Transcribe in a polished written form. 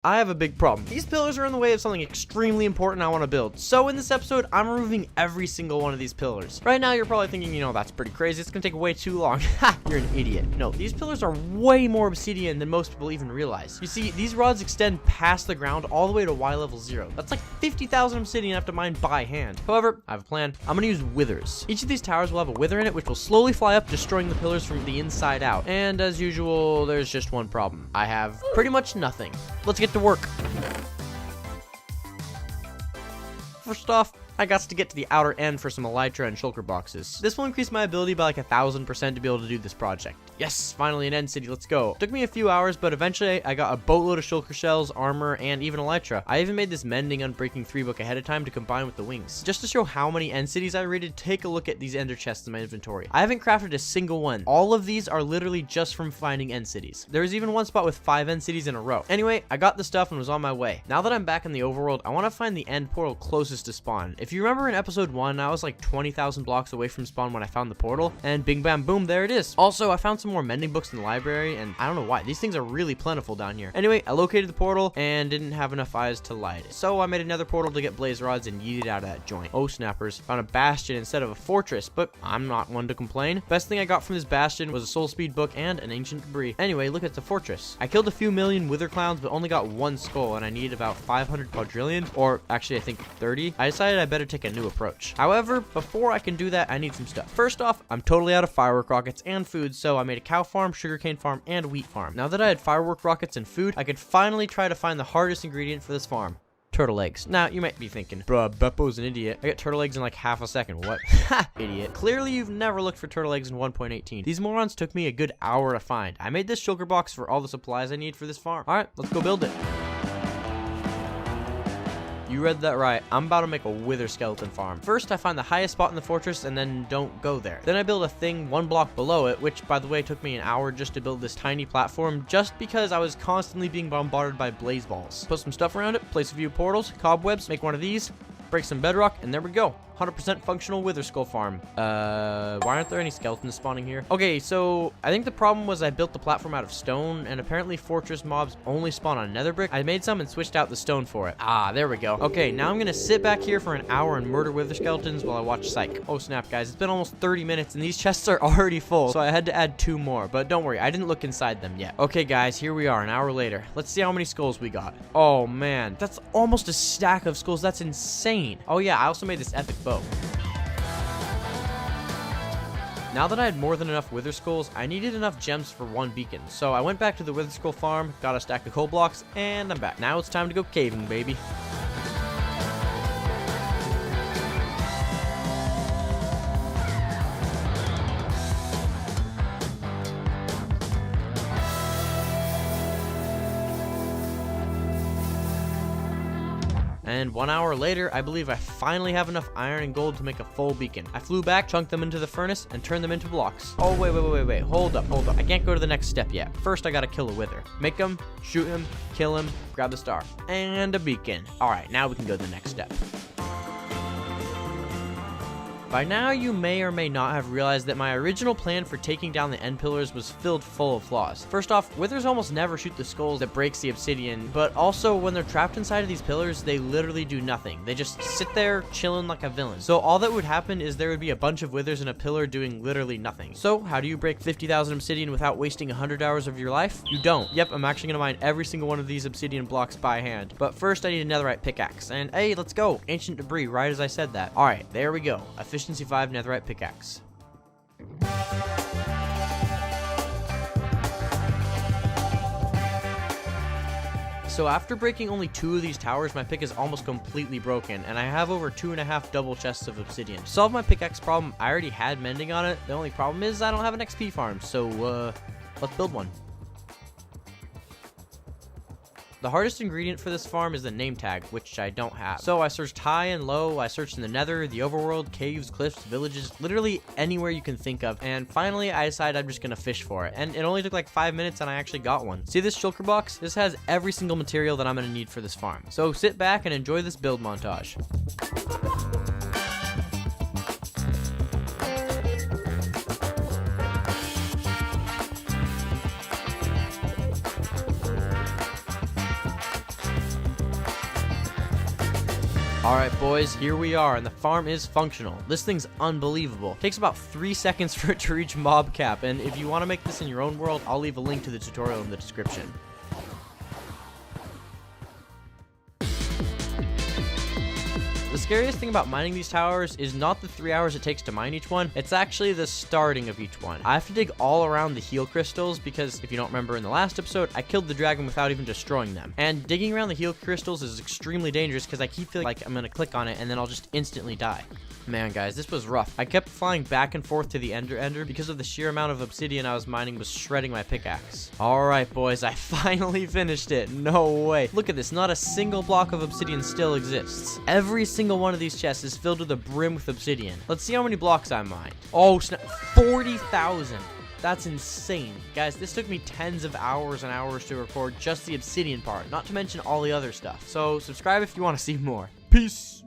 I have a big problem. These pillars are in the way of something extremely important I want to build. So in this episode, I'm removing every single one of these pillars. Right now, you're probably thinking, that's pretty crazy. It's going to take way too long. Ha! You're an idiot. No, these pillars are way more obsidian than most people even realize. You see, these rods extend past the ground all the way to Y level 0. That's like 50,000 obsidian I have to mine by hand. However, I have a plan. I'm going to use withers. Each of these towers will have a wither in it, which will slowly fly up, destroying the pillars from the inside out. And as usual, there's just one problem. I have pretty much nothing. Let's get to work. First off, I got to get to the outer end for some elytra and shulker boxes. This will increase my ability by like 1,000% to be able to do this project. Yes, finally an end city, let's go. Took me a few hours, but eventually I got a boatload of shulker shells, armor, and even elytra. I even made this mending unbreaking 3 book ahead of time to combine with the wings. Just to show how many end cities I raided, take a look at these ender chests in my inventory. I haven't crafted a single one. All of these are literally just from finding end cities. There was even one spot with 5 end cities in a row. Anyway, I got the stuff and was on my way. Now that I'm back in the overworld, I want to find the end portal closest to spawn. If you remember in episode 1, I was like 20,000 blocks away from spawn when I found the portal, and bing bam boom, there it is. Also, I found some more mending books in the library, and I don't know why. These things are really plentiful down here. Anyway, I located the portal and didn't have enough eyes to light it. So I made another portal to get blaze rods and yeeted out of that joint. Oh snappers, found a bastion instead of a fortress, but I'm not one to complain. Best thing I got from this bastion was a soul speed book and an ancient debris. Anyway, look at the fortress. I killed a few million wither clowns, but only got 1 skull, and I needed about 500 quadrillion, or actually I think 30. I decided I better take a new approach. However, before I can do that, I need some stuff. First off, I'm totally out of firework rockets and food, so I made a cow farm, sugarcane farm, and wheat farm. Now that I had firework rockets and food, I could finally try to find the hardest ingredient for this farm. Turtle eggs. Now, you might be thinking, bruh, Beppo's an idiot. I get turtle eggs in like half a second. What? Ha! Idiot. Clearly, you've never looked for turtle eggs in 1.18. These morons took me a good hour to find. I made this shulker box for all the supplies I need for this farm. Alright, let's go build it. You read that right. I'm about to make a wither skeleton farm. First, I find the highest spot in the fortress and then don't go there. Then I build a thing 1 block below it, which by the way took me an hour just to build this tiny platform just because I was constantly being bombarded by blaze balls. Put some stuff around it, place a few portals, cobwebs, make one of these, break some bedrock, and there we go. 100% functional wither skull farm. Why aren't there any skeletons spawning here? Okay, so I think the problem was I built the platform out of stone, and apparently fortress mobs only spawn on nether brick. I made some and switched out the stone for it. Ah, there we go. Okay, now I'm gonna sit back here for an hour and murder wither skeletons while I watch Psych. Oh snap, guys, it's been almost 30 minutes and these chests are already full, so I had to add 2 more, but don't worry, I didn't look inside them yet. Okay guys, here we are an hour later. Let's see how many skulls we got. Oh man, that's almost a stack of skulls. That's insane. Oh yeah, I also made this epic bow. Now that I had more than enough wither skulls, I needed enough gems for 1 beacon. So I went back to the wither skull farm, got a stack of coal blocks, and I'm back. Now it's time to go caving, baby. And 1 hour later, I believe I finally have enough iron and gold to make a full beacon. I flew back, chunked them into the furnace, and turned them into blocks. Oh, wait. Hold up. I can't go to the next step yet. First, I gotta kill a wither. Make him, shoot him, kill him, grab the star. And a beacon. Alright, now we can go to the next step. By now, you may or may not have realized that my original plan for taking down the end pillars was filled full of flaws. First off, withers almost never shoot the skulls that breaks the obsidian, but also when they're trapped inside of these pillars, they literally do nothing. They just sit there chilling like a villain. So all that would happen is there would be a bunch of withers in a pillar doing literally nothing. So how do you break 50,000 obsidian without wasting 100 hours of your life? You don't. Yep, I'm actually gonna mine every single one of these obsidian blocks by hand. But first I need a netherite pickaxe, and hey, let's go. Ancient debris, right as I said that. Alright, there we go. Efficiency 5 netherite pickaxe. So after breaking only 2 of these towers, my pick is almost completely broken, and I have over 2.5 double chests of obsidian. To solve my pickaxe problem, I already had mending on it. The only problem is I don't have an XP farm, so let's build one. The hardest ingredient for this farm is the name tag, which I don't have. So I searched high and low, I searched in the nether, the overworld, caves, cliffs, villages, literally anywhere you can think of, and finally I decided I'm just gonna fish for it. And it only took like 5 minutes and I actually got one. See this shulker box? This has every single material that I'm gonna need for this farm. So sit back and enjoy this build montage. Alright boys, here we are, and the farm is functional. This thing's unbelievable. Takes about 3 seconds for it to reach mob cap, and if you want to make this in your own world, I'll leave a link to the tutorial in the description. The scariest thing about mining these towers is not the 3 hours it takes to mine each one, it's actually the starting of each one. I have to dig all around the heal crystals because, if you don't remember in the last episode, I killed the dragon without even destroying them. And digging around the heal crystals is extremely dangerous because I keep feeling like I'm gonna click on it and then I'll just instantly die. Man guys, this was rough. I kept flying back and forth to the ender because of the sheer amount of obsidian I was mining was shredding my pickaxe. Alright boys, I finally finished it. No way. Look at this, not a single block of obsidian still exists. Every single one of these chests is filled to the brim with obsidian. Let's see how many blocks I mined. Oh snap, 40,000. That's insane. Guys, this took me tens of hours and hours to record just the obsidian part, not to mention all the other stuff. So subscribe if you want to see more. Peace.